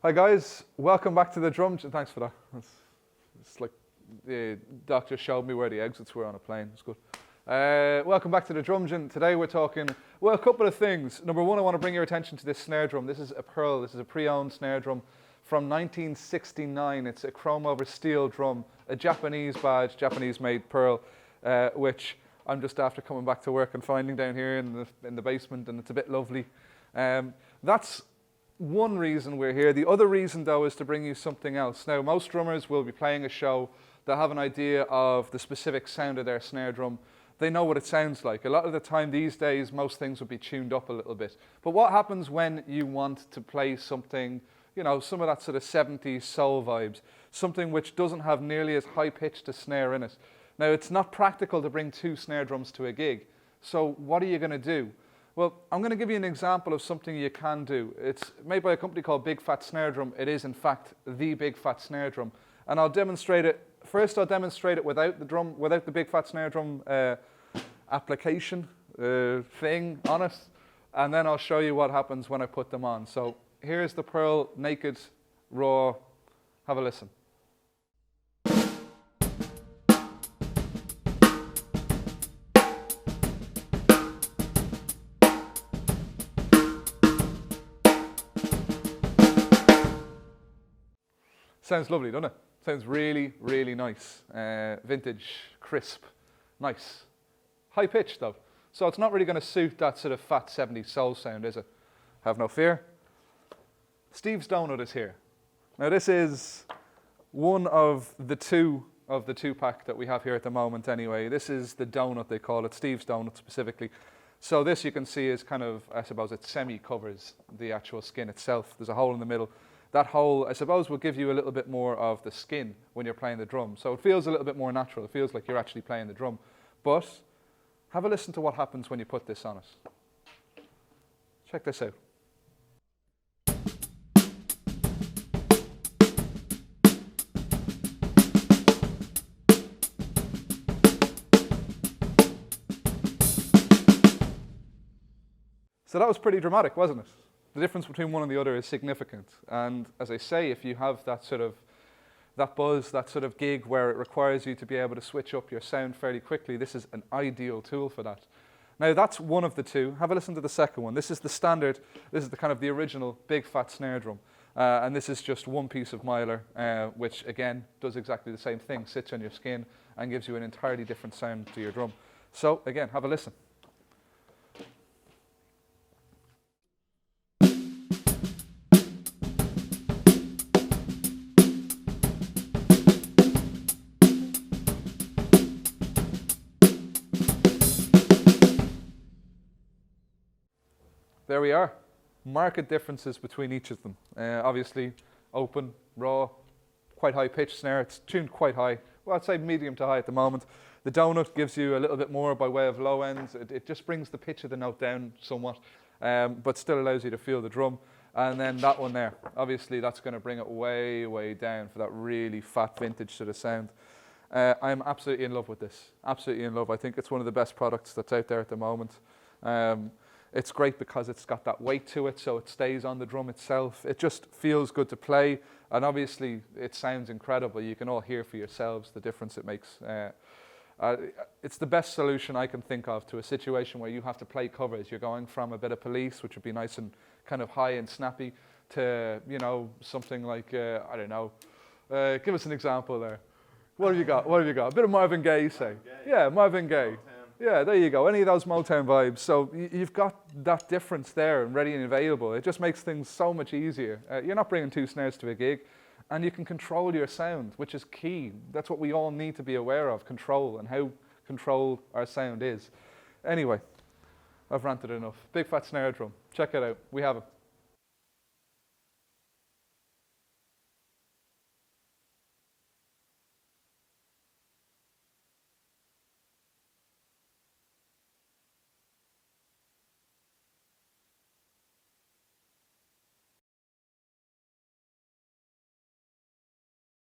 Hi guys, welcome back to the drum. Thanks for that. It's like the doctor showed me where the exits were on a plane. It's good. Welcome back to the drum gym. Today we're talking, well, a couple of things. Number one, I want to bring your attention to this snare drum. This is a Pearl. This is a pre-owned snare drum from 1969. It's a chrome over steel drum, a Japanese badge, Japanese-made Pearl, which I'm just after coming back to work and finding down here in the basement, and it's a bit lovely. That's one reason we're here. The other reason, though, is to bring you something else. Now, most drummers will be playing a show. They'll have an idea of the specific sound of their snare drum. They know what it sounds like. A lot of the time these days, most things will be tuned up a little bit. But what happens when you want to play something, you know, some of that sort of 70s soul vibes, something which doesn't have nearly as high-pitched a snare in it? Now, it's not practical to bring two snare drums to a gig. So what are you going to do? Well, I'm going to give you an example of something you can do. It's made by a company called Big Fat Snare Drum. It is, in fact, the Big Fat Snare Drum. And I'll demonstrate it. First, I'll demonstrate it without the drum, without the Big Fat Snare Drum application thing on it. And then I'll show you what happens when I put them on. So here's the Pearl, naked, raw. Have a listen. Sounds lovely, doesn't it? Sounds really, really nice. Vintage, crisp, nice. High pitch though. So it's not really going to suit that sort of fat 70s soul sound, is it? Have no fear. Steve's Donut is here. Now this is one of the two pack that we have here at the moment anyway. This is the donut, they call it, Steve's Donut specifically. So this you can see is kind of, I suppose it semi-covers the actual skin itself. There's a hole in the middle. That hole, I suppose, will give you a little bit more of the skin when you're playing the drum. So it feels a little bit more natural. It feels like you're actually playing the drum. But have a listen to what happens when you put this on it. Check this out. So that was pretty dramatic, wasn't it? The difference between one and the other is significant. And as I say, if you have that sort of, that buzz, that sort of gig where it requires you to be able to switch up your sound fairly quickly, this is an ideal tool for that. Now that's one of the two. Have a listen to the second one. This is the standard, this is the kind of the original Big Fat Snare Drum. And this is just one piece of mylar, which again, does exactly the same thing, sits on your skin and gives you an entirely different sound to your drum. So again, have a listen. There we are. Marked differences between each of them. Obviously, open, raw, quite high pitch snare. It's tuned quite high. Well, I'd say medium to high at the moment. The donut gives you a little bit more by way of low ends. It just brings the pitch of the note down somewhat, but still allows you to feel the drum. And then that one there, obviously that's going to bring it way, way down for that really fat vintage sort of sound. I'm absolutely in love with this. Absolutely in love. I think it's one of the best products that's out there at the moment. It's great because it's got that weight to it, so it stays on the drum itself. It just feels good to play, and obviously it sounds incredible. You can all hear for yourselves the difference it makes. It's the best solution I can think of to a situation where you have to play covers. You're going from a bit of Police, which would be nice and kind of high and snappy, to, you know, something like, I don't know, give us an example there. What have you got? What have you got? A bit of Marvin Gaye, say. Yeah, Marvin Gaye. Yeah, there you go. Any of those Motown vibes. So you've got that difference there and ready and available. It just makes things so much easier. You're not bringing two snares to a gig, and you can control your sound, which is key. That's what we all need to be aware of, control, and how controlled our sound is. Anyway, I've ranted enough. Big Fat Snare Drum. Check it out. We have it.